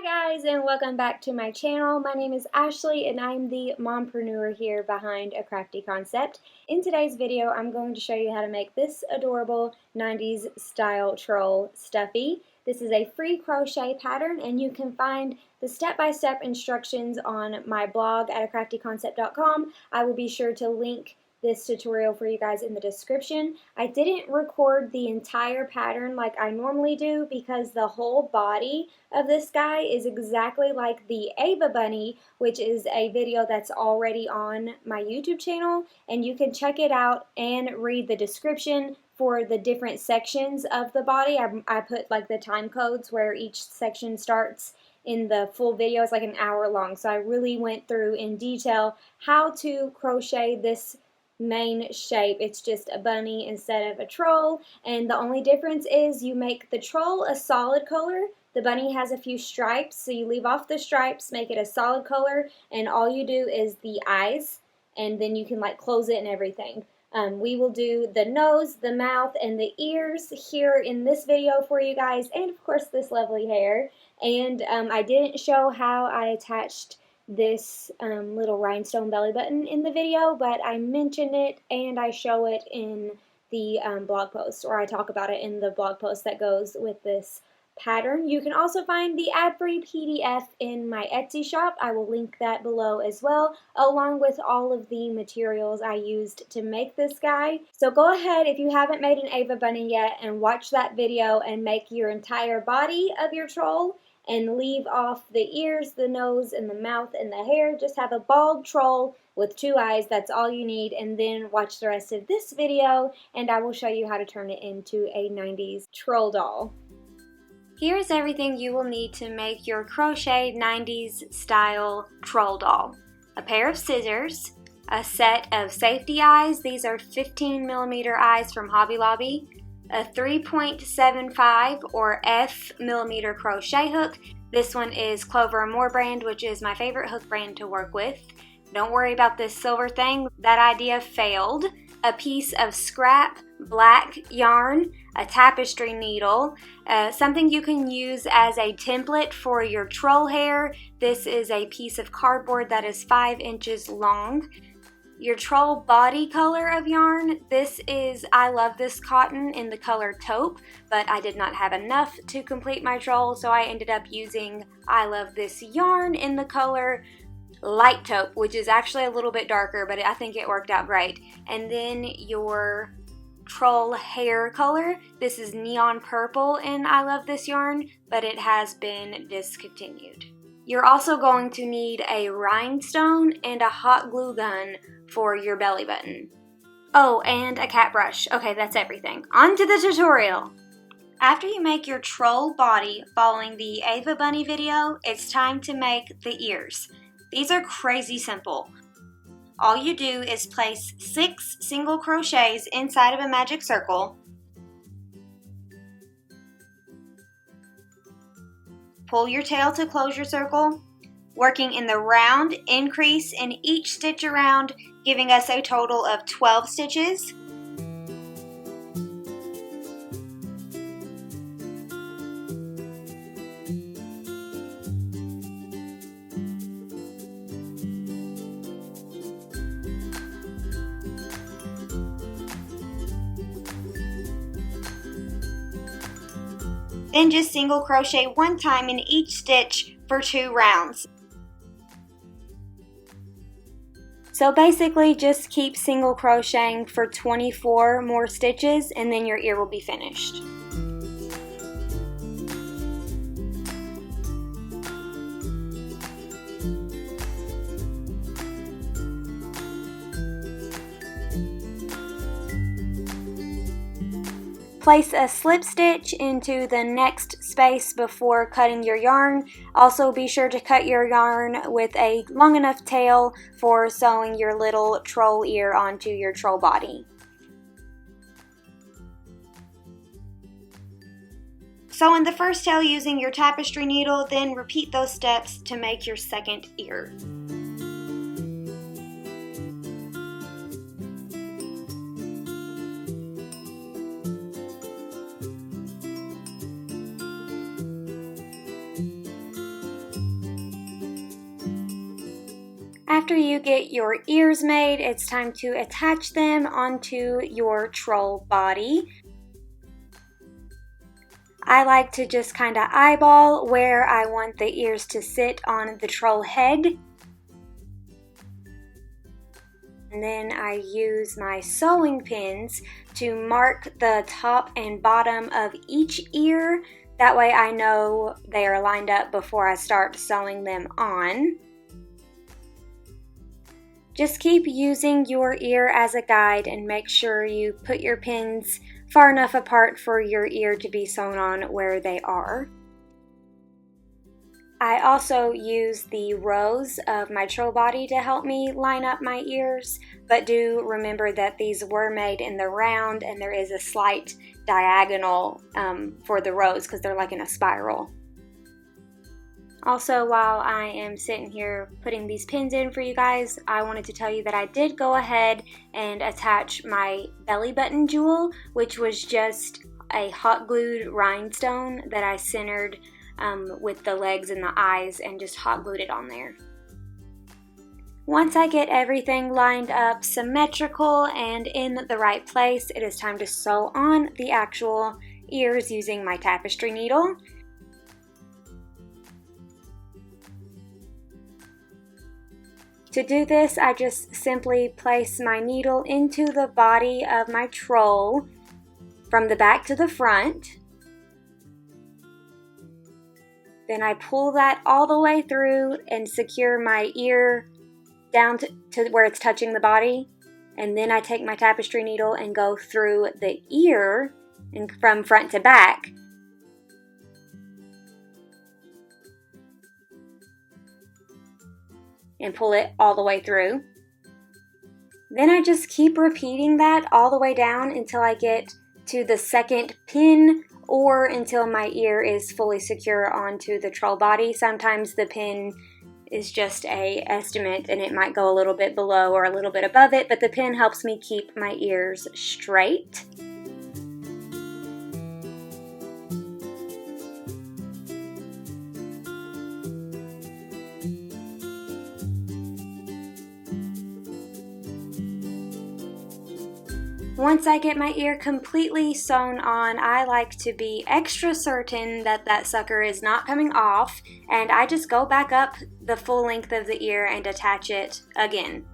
Hi guys, and welcome back to my channel. My name is Ashley and I'm the mompreneur here behind A Crafty Concept. In today's video I'm going to show you how to make this adorable 90s style troll stuffy. This is a free crochet pattern and you can find the step-by-step instructions on my blog at acraftyconcept.com. I will be sure to link this tutorial for you guys in the description. I didn't record the entire pattern like I normally do because the whole body of this guy is exactly like the Ava Bunny, which is a video that's already on my YouTube channel, and you can check it out and read the description for the different sections of the body. I put like the time codes where each section starts in the full video. It's like an hour long, so I really went through in detail how to crochet this main shape. It's just a bunny instead of a troll, and the only difference is you make the troll a solid color. The bunny has a few stripes, so you leave off the stripes, make it a solid color, and all you do is the eyes, and then you can like close it and everything. We will do the nose, the mouth, and the ears here in this video for you guys, and of course this lovely hair. And I didn't show how I attached this little rhinestone belly button in the video, but I mention it and I show it in the blog post, or I talk about it in the blog post that goes with this pattern. You can also find the ad-free PDF in my Etsy shop. I will link that below as well, along with all of the materials I used to make this guy. So go ahead, if you haven't made an Ava Bunny yet, and watch that video and make your entire body of your troll, and leave off the ears, the nose, and the mouth, and the hair. Just have a bald troll with two eyes. That's all you need. And then watch the rest of this video, and I will show you how to turn it into a 90s troll doll. Here's everything you will need to make your crochet 90s style troll doll. A pair of scissors, a set of safety eyes. These are 15mm eyes from Hobby Lobby. A 3.75 or F millimeter crochet hook. This one is Clover & More brand, which is my favorite hook brand to work with. Don't worry about this silver thing, that idea failed. A piece of scrap black yarn, a tapestry needle, something you can use as a template for your troll hair. This is a piece of cardboard that is 5 inches long. Your troll body color of yarn, this is I Love This Cotton in the color Taupe, but I did not have enough to complete my troll, so I ended up using I Love This yarn in the color Light Taupe, which is actually a little bit darker, but I think it worked out great. And then your troll hair color, this is Neon Purple in I Love This yarn, but it has been discontinued. You're also going to need a rhinestone and a hot glue gun for your belly button. Oh, and a cat brush. Okay, that's everything. On to the tutorial! After you make your troll body following the Ava Bunny video, it's time to make the ears. These are crazy simple. All you do is place 6 single crochets inside of a magic circle, pull your tail to close your circle, working in the round increase in each stitch around, giving us a total of 12 stitches. Then just single crochet one time in each stitch for 2 rounds. So basically just keep single crocheting for 24 more stitches and then your ear will be finished. Place a slip stitch into the next space before cutting your yarn. Also be sure to cut your yarn with a long enough tail for sewing your little troll ear onto your troll body. Sew in the first tail using your tapestry needle, then repeat those steps to make your second ear. After you get your ears made, it's time to attach them onto your troll body. I like to just kind of eyeball where I want the ears to sit on the troll head. And then I use my sewing pins to mark the top and bottom of each ear. That way I know they are lined up before I start sewing them on. Just keep using your ear as a guide and make sure you put your pins far enough apart for your ear to be sewn on where they are. I also use the rows of my troll body to help me line up my ears, but do remember that these were made in the round and there is a slight diagonal for the rows because they're like in a spiral. Also, while I am sitting here putting these pins in for you guys, I wanted to tell you that I did go ahead and attach my belly button jewel, which was just a hot glued rhinestone that I centered with the legs and the eyes and just hot glued it on there. Once I get everything lined up symmetrical and in the right place, it is time to sew on the actual ears using my tapestry needle. To do this, I just simply place my needle into the body of my troll from the back to the front. Then I pull that all the way through and secure my ear down to where it's touching the body. And then I take my tapestry needle and go through the ear and from front to back. And pull it all the way through. Then I just keep repeating that all the way down until I get to the second pin or until my ear is fully secure onto the troll body. Sometimes the pin is just an estimate and it might go a little bit below or a little bit above it, but the pin helps me keep my ears straight. Once I get my ear completely sewn on, I like to be extra certain that that sucker is not coming off, and I just go back up the full length of the ear and attach it again.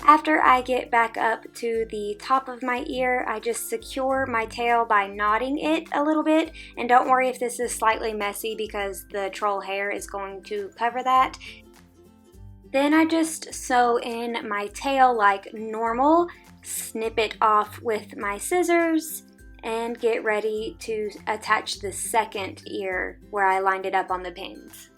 After I get back up to the top of my ear, I just secure my tail by knotting it a little bit. And don't worry if this is slightly messy because the troll hair is going to cover that. Then I just sew in my tail like normal, snip it off with my scissors, and get ready to attach the second ear where I lined it up on the pins.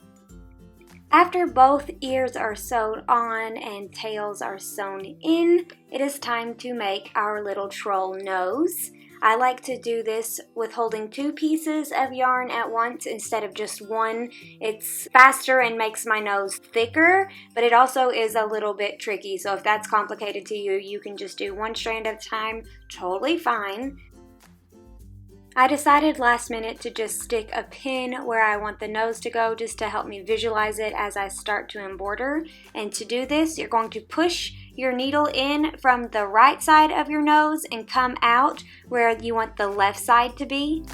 After both ears are sewed on and tails are sewn in, it is time to make our little troll nose. I like to do this with holding 2 pieces of yarn at once instead of just one. It's faster and makes my nose thicker, but it also is a little bit tricky. So if that's complicated to you, you can just do 1 strand at a time, totally fine. I decided last minute to just stick a pin where I want the nose to go just to help me visualize it as I start to embroider. And to do this, you're going to push your needle in from the right side of your nose and come out where you want the left side to be.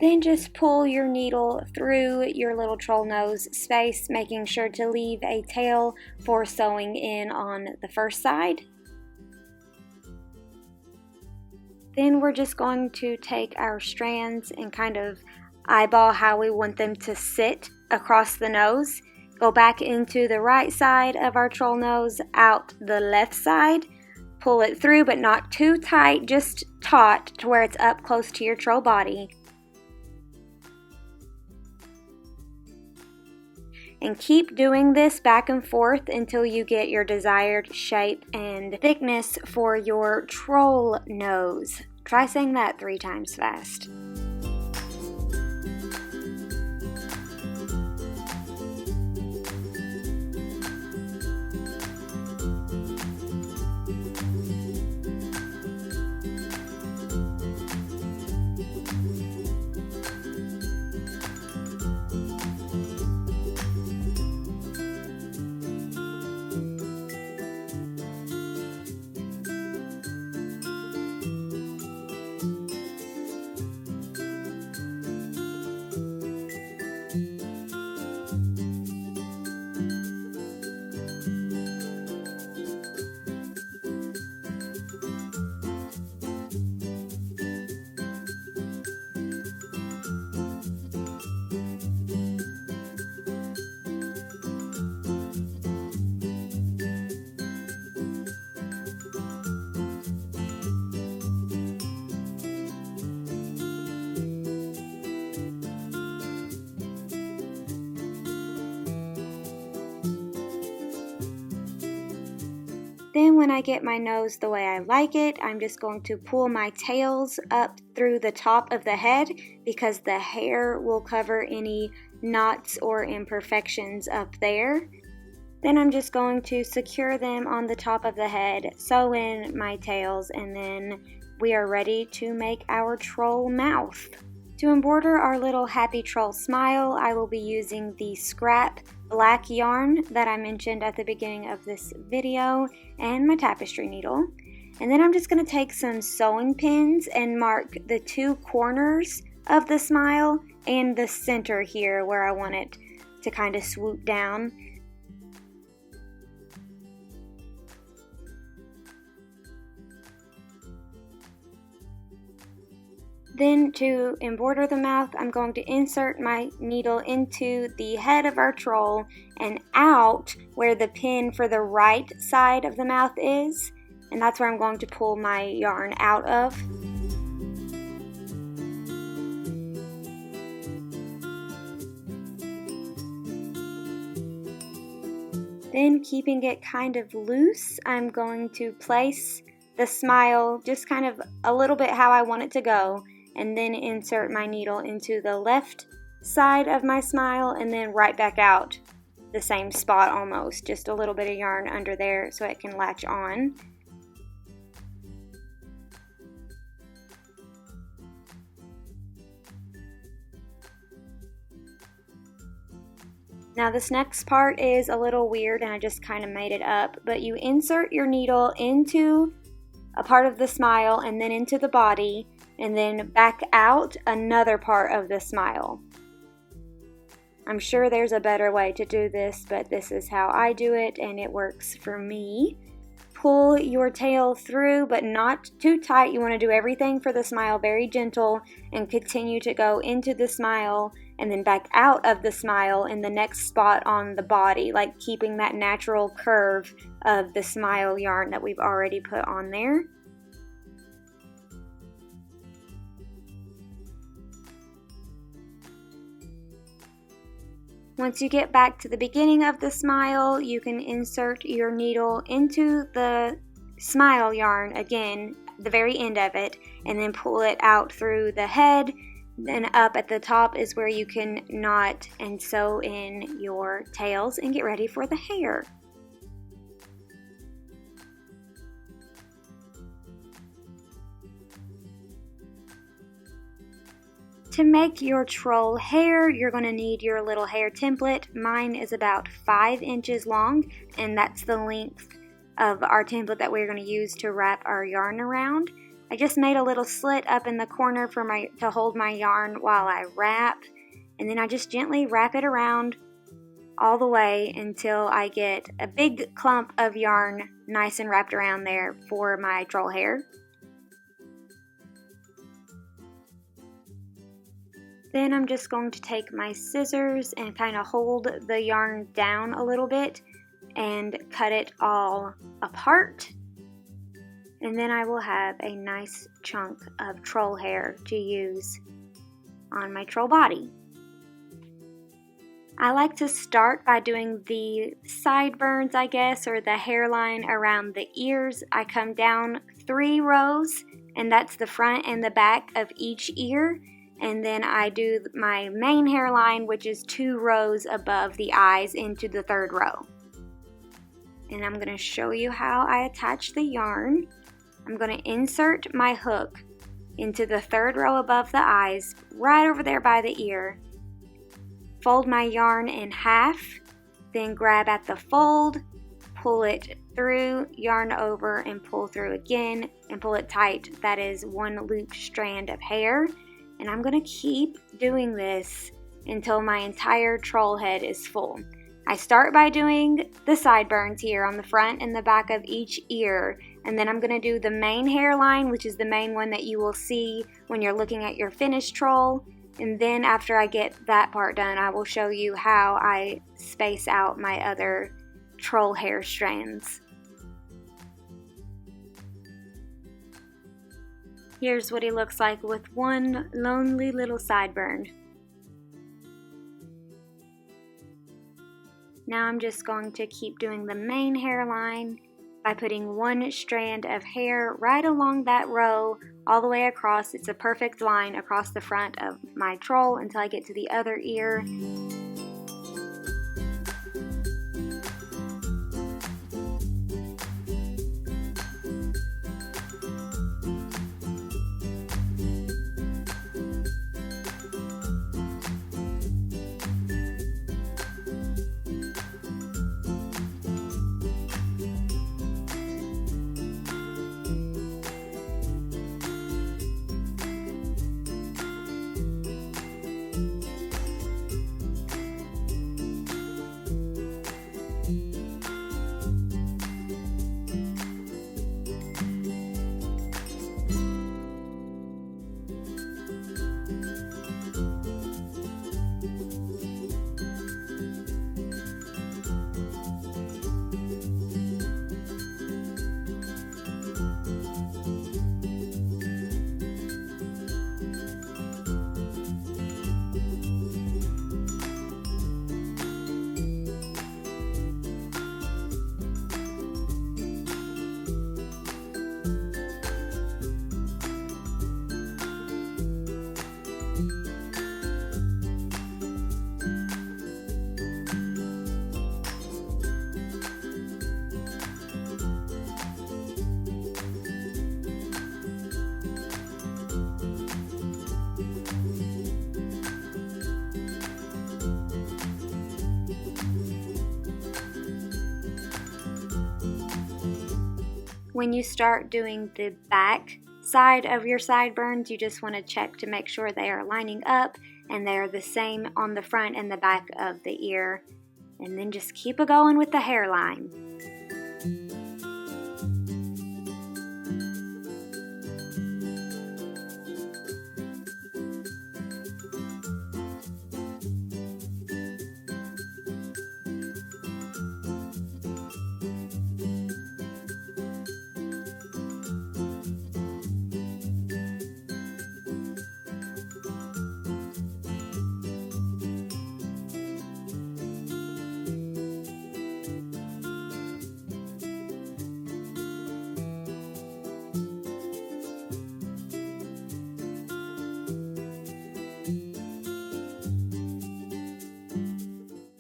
Then just pull your needle through your little troll nose space, making sure to leave a tail for sewing in on the first side. Then we're just going to take our strands and kind of eyeball how we want them to sit across the nose. Go back into the right side of our troll nose, out the left side. Pull it through, but not too tight, just taut to where it's up close to your troll body. And keep doing this back and forth until you get your desired shape and thickness for your troll nose. Try saying that 3 times fast. Then when I get my nose the way I like it, I'm just going to pull my tails up through the top of the head because the hair will cover any knots or imperfections up there. Then I'm just going to secure them on the top of the head, sew in my tails, and then we are ready to make our troll mouth. To embroider our little happy troll smile, I will be using the scrap black yarn that I mentioned at the beginning of this video and my tapestry needle. And then I'm just going to take some sewing pins and mark the 2 corners of the smile and the center here where I want it to kind of swoop down. Then to embroider the mouth, I'm going to insert my needle into the head of our troll and out where the pin for the right side of the mouth is. And that's where I'm going to pull my yarn out of. Then keeping it kind of loose, I'm going to place the smile just kind of a little bit how I want it to go, and then insert my needle into the left side of my smile and then right back out the same spot almost, just a little bit of yarn under there so it can latch on. Now this next part is a little weird and I just kind of made it up, but you insert your needle into a part of the smile and then into the body, and then back out another part of the smile. I'm sure there's a better way to do this, but this is how I do it and it works for me. Pull your tail through, but not too tight. You want to do everything for the smile very gentle and continue to go into the smile and then back out of the smile in the next spot on the body, like keeping that natural curve of the smile yarn that we've already put on there. Once you get back to the beginning of the smile, you can insert your needle into the smile yarn again, the very end of it, and then pull it out through the head. Then up at the top is where you can knot and sew in your tails and get ready for the hair. To make your troll hair, you're going to need your little hair template. Mine is about 5 inches long, and that's the length of our template that we're going to use to wrap our yarn around. I just made a little slit up in the corner to hold my yarn while I wrap, and then I just gently wrap it around all the way until I get a big clump of yarn nice and wrapped around there for my troll hair. Then I'm just going to take my scissors and kind of hold the yarn down a little bit and cut it all apart. And then I will have a nice chunk of troll hair to use on my troll body. I like to start by doing the sideburns, I guess, or the hairline around the ears. I come down 3 rows, and that's the front and the back of each ear. And then I do my main hairline, which is 2 rows above the eyes into the 3rd row. And I'm going to show you how I attach the yarn. I'm going to insert my hook into the 3rd row above the eyes, right over there by the ear. Fold my yarn in half, then grab at the fold, pull it through, yarn over, and pull through again, and pull it tight. That is 1 looped strand of hair. And I'm going to keep doing this until my entire troll head is full. I start by doing the sideburns here on the front and the back of each ear, and then I'm going to do the main hairline, which is the main one that you will see when you're looking at your finished troll. And then after I get that part done, I will show you how I space out my other troll hair strands. Here's what he looks like with one lonely little sideburn. Now I'm just going to keep doing the main hairline by putting 1 strand of hair right along that row all the way across. It's a perfect line across the front of my troll until I get to the other ear. When you start doing the back side of your sideburns, you just want to check to make sure they are lining up and they are the same on the front and the back of the ear. And then just keep it going with the hairline.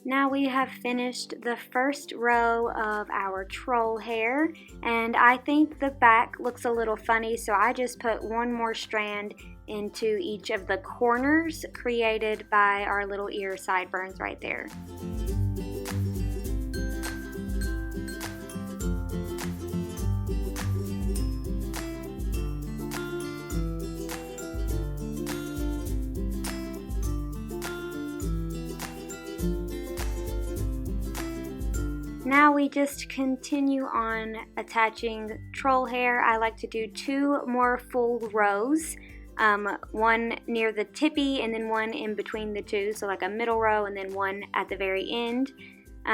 Now we have finished the first row of our troll hair, and I think the back looks a little funny, so I just put 1 more strand into each of the corners created by our little ear sideburns right there. Now we just continue on attaching troll hair. I like to do 2 more full rows, 1 near the tippy and then 1 in between the 2, so like a middle row and then 1 at the very end,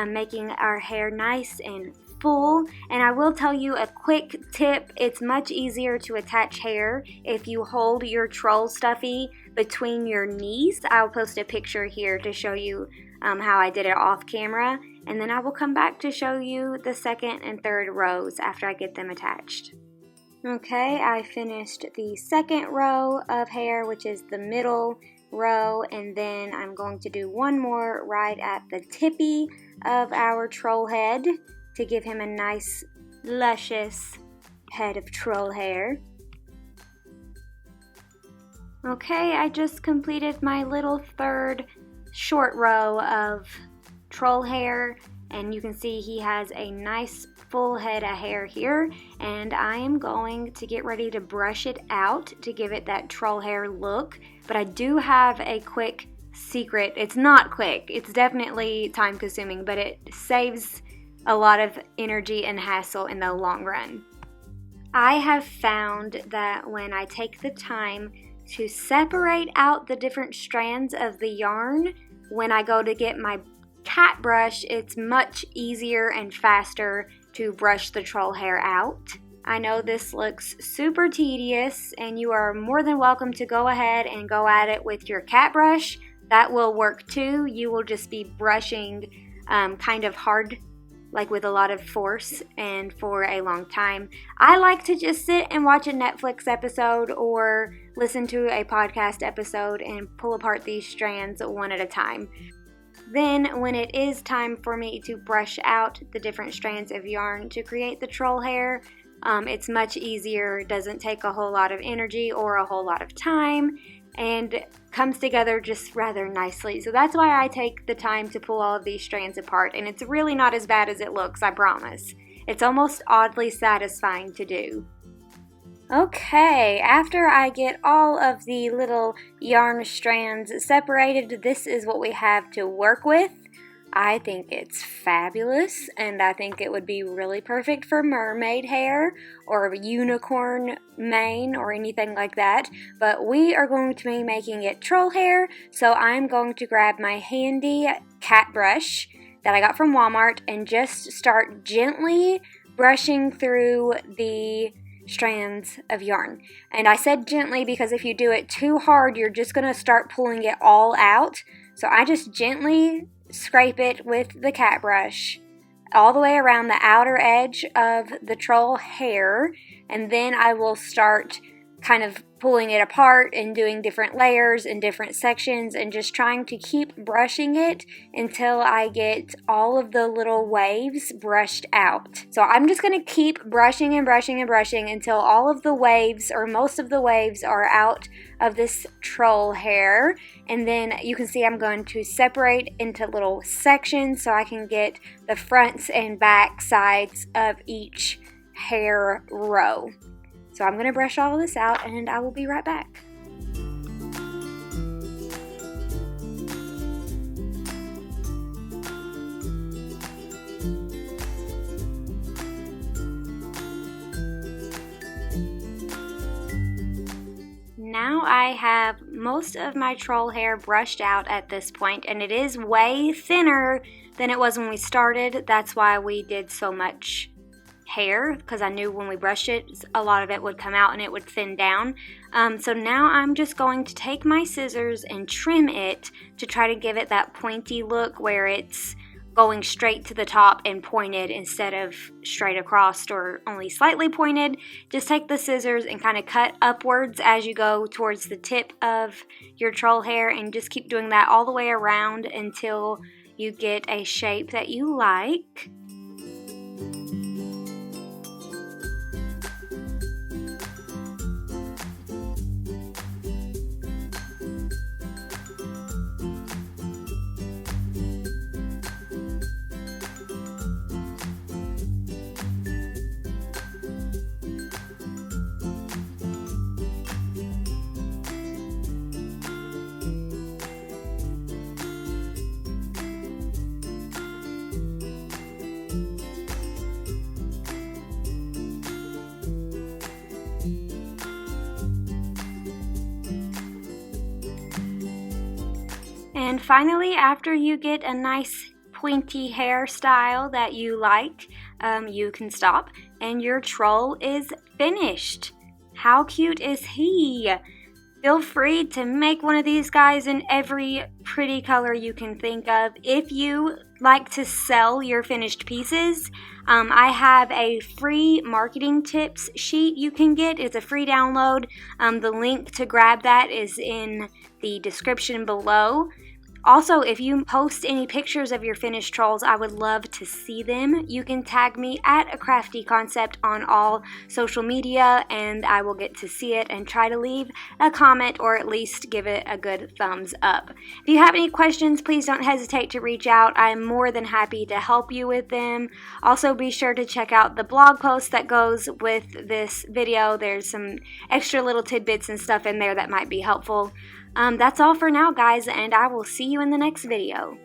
making our hair nice and full. And I will tell you a quick tip: it's much easier to attach hair if you hold your troll stuffy between your knees. I'll post a picture here to show you how I did it off camera, and then I will come back to show you the second and third rows after I get them attached. Okay, I finished the second row of hair, which is the middle row, and then I'm going to do one more right at the tippy of our troll head to give him a nice luscious head of troll hair. Okay, I just completed my little third short row of troll hair, and you can see he has a nice full head of hair here, and I am going to get ready to brush it out to give it that troll hair look. But I do have a quick secret. It's not quick, it's definitely time consuming, but it saves a lot of energy and hassle in the long run. I have found that when I take the time to separate out the different strands of the yarn, when I go to get my cat brush, it's much easier and faster to brush the troll hair out. I know this looks super tedious, and you are more than welcome to go ahead and go at it with your cat brush. That will work too. You will just be brushing kind of hard, like with a lot of force and for a long time. I like to just sit and watch a Netflix episode or listen to a podcast episode and pull apart these strands one at a time. Then when it is time for me to brush out the different strands of yarn to create the troll hair, it's much easier, doesn't take a whole lot of energy or a whole lot of time, and comes together just rather nicely. So that's why I take the time to pull all of these strands apart, and it's really not as bad as it looks, I promise. It's almost oddly satisfying to do. Okay, after I get all of the little yarn strands separated, this is what we have to work with. I think it's fabulous, and I think it would be really perfect for mermaid hair or unicorn mane or anything like that. But we are going to be making it troll hair, so I'm going to grab my handy cat brush that I got from Walmart and just start gently brushing through the strands of yarn. And I said gently because if you do it too hard, you're just going to start pulling it all out. So I just gently scrape it with the cat brush all the way around the outer edge of the troll hair, and then I will start kind of pulling it apart and doing different layers and different sections and just trying to keep brushing it until I get all of the little waves brushed out. So I'm just going to keep brushing and brushing and brushing until all of the waves or most of the waves are out of this troll hair, and then you can see I'm going to separate into little sections so I can get the fronts and back sides of each hair row. So I'm going to brush all of this out and I will be right back. Now I have most of my troll hair brushed out at this point, and it is way thinner than it was when we started. That's why we did so much hair, because I knew when we brushed it, a lot of it would come out and it would thin down. So now I'm just going to take my scissors and trim it to try to give it that pointy look where it's going straight to the top and pointed instead of straight across or only slightly pointed. Just take the scissors and kind of cut upwards as you go towards the tip of your troll hair, and just keep doing that all the way around until you get a shape that you like. And finally, after you get a nice pointy hairstyle that you like, you can stop and your troll is finished. How cute is he? Feel free to make one of these guys in every pretty color you can think of. If you like to sell your finished pieces, I have a free marketing tips sheet you can get. It's a free download. The link to grab that is in the description below. Also, if you post any pictures of your finished trolls, I would love to see them. You can tag me at A Crafty Concept on all social media, and I will get to see it and try to leave a comment or at least give it a good thumbs up. If you have any questions, please don't hesitate to reach out. I'm more than happy to help you with them. Also, be sure to check out the blog post that goes with this video. There's some extra little tidbits and stuff in there that might be helpful. That's all for now, guys, and I will see you in the next video.